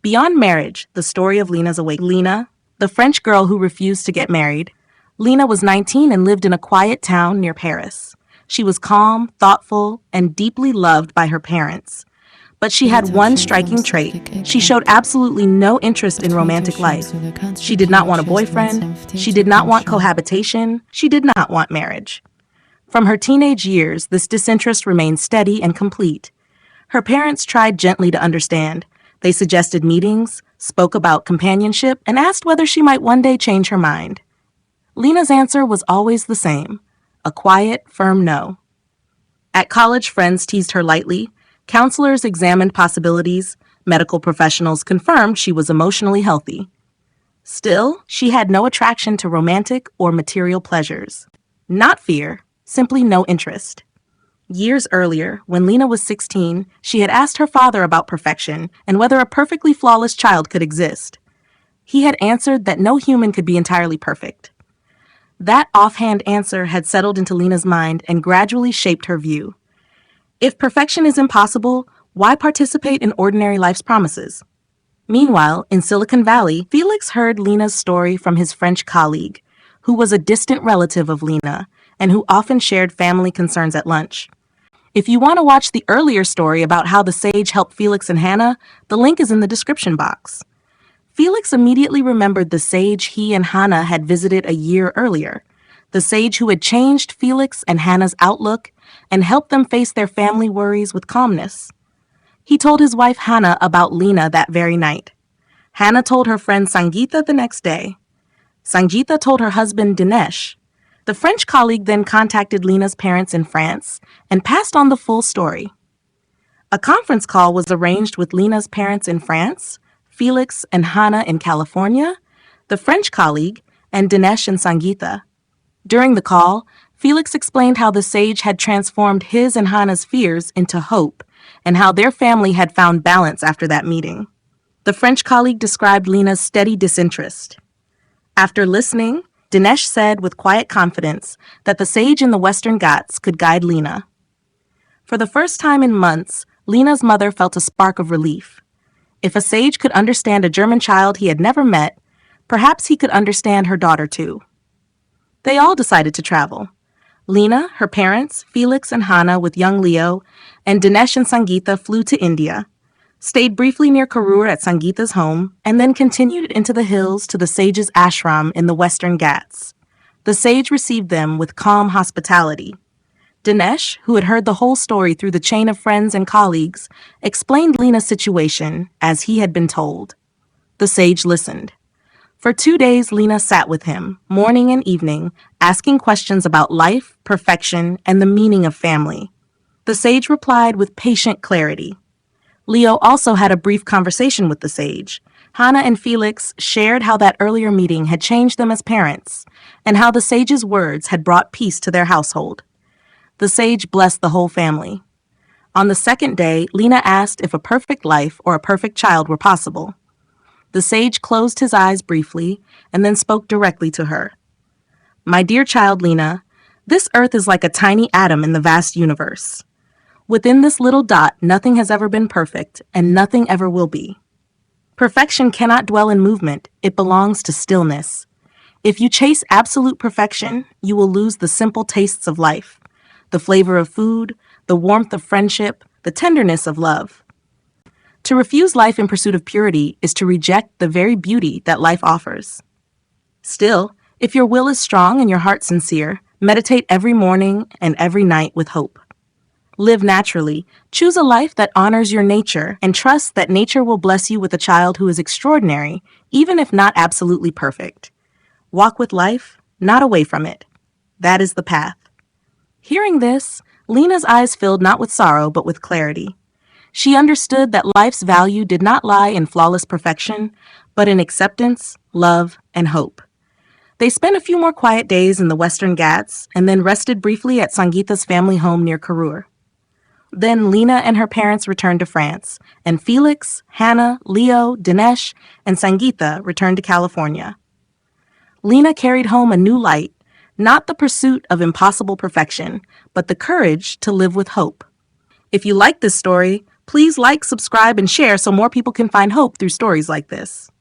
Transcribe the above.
Beyond marriage, the story of Lina's awakening. Lina, the French girl who refused to get married. Lina was 19 and lived in a quiet town near Paris. She was calm, thoughtful, and deeply loved by her parents. But she had one striking trait. She showed absolutely no interest in romantic life. She did not want a boyfriend. She did not want cohabitation. She did not want marriage. From her teenage years, this disinterest remained steady and complete. Her parents tried gently to understand. They suggested meetings, spoke about companionship, and asked whether she might one day change her mind. Lina's answer was always the same, a quiet, firm no. At college, friends teased her lightly. Counselors examined possibilities. Medical professionals confirmed she was emotionally healthy. Still, she had no attraction to romantic or material pleasures. Not fear, simply no interest. Years earlier, when Lina was 16, she had asked her father about perfection and whether a perfectly flawless child could exist. He had answered that no human could be entirely perfect. That offhand answer had settled into Lina's mind and gradually shaped her view. If perfection is impossible, why participate in ordinary life's promises? Meanwhile, in Silicon Valley, Felix heard Lina's story from his French colleague, who was a distant relative of Lina and who often shared family concerns at lunch. If you want to watch the earlier story about how the sage helped Felix and Hannah, the link is in the description box. Felix immediately remembered the sage he and Hannah had visited a year earlier, the sage who had changed Felix and Hannah's outlook and helped them face their family worries with calmness. He told his wife Hannah about Lina that very night. Hannah told her friend Sangeeta the next day. Sangeeta told her husband Dinesh. The French colleague then contacted Lina's parents in France and passed on the full story. A conference call was arranged with Lina's parents in France, Felix and Hannah in California, the French colleague, and Dinesh and Sangeeta. During the call, Felix explained how the sage had transformed his and Hannah's fears into hope and how their family had found balance after that meeting. The French colleague described Lina's steady disinterest. After listening, Dinesh said with quiet confidence that the sage in the Western Ghats could guide Lina. For the first time in months, Lina's mother felt a spark of relief. If a sage could understand a German child he had never met, perhaps he could understand her daughter too. They all decided to travel. Lina, her parents, Felix and Hannah with young Leo, and Dinesh and Sangeeta flew to India, stayed briefly near Karur at Sangeeta's home, and then continued into the hills to the sage's ashram in the Western Ghats. The sage received them with calm hospitality. Dinesh, who had heard the whole story through the chain of friends and colleagues, explained Lina's situation as he had been told. The sage listened. For 2 days, Lina sat with him, morning and evening, asking questions about life, perfection, and the meaning of family. The sage replied with patient clarity. Leo also had a brief conversation with the sage. Hannah and Felix shared how that earlier meeting had changed them as parents, and how the sage's words had brought peace to their household. The sage blessed the whole family. On the second day, Lina asked if a perfect life or a perfect child were possible. The sage closed his eyes briefly and then spoke directly to her. My dear child Lina, this earth is like a tiny atom in the vast universe. Within this little dot, nothing has ever been perfect, and nothing ever will be. Perfection cannot dwell in movement. It belongs to stillness. If you chase absolute perfection, you will lose the simple tastes of life, the flavor of food, the warmth of friendship, the tenderness of love. To refuse life in pursuit of purity is to reject the very beauty that life offers. Still, if your will is strong and your heart sincere, meditate every morning and every night with hope. Live naturally, choose a life that honors your nature, and trust that nature will bless you with a child who is extraordinary, even if not absolutely perfect. Walk with life, not away from it. That is the path. Hearing this, Lina's eyes filled not with sorrow but with clarity. She understood that life's value did not lie in flawless perfection, but in acceptance, love, and hope. They spent a few more quiet days in the Western Ghats and then rested briefly at Sangeeta's family home near Karur. Then Lina and her parents returned to France, and Felix, Hannah, Leo, Dinesh, and Sangeeta returned to California. Lina carried home a new light, not the pursuit of impossible perfection, but the courage to live with hope. If you like this story, Please like, subscribe, and share so more people can find hope through stories like this.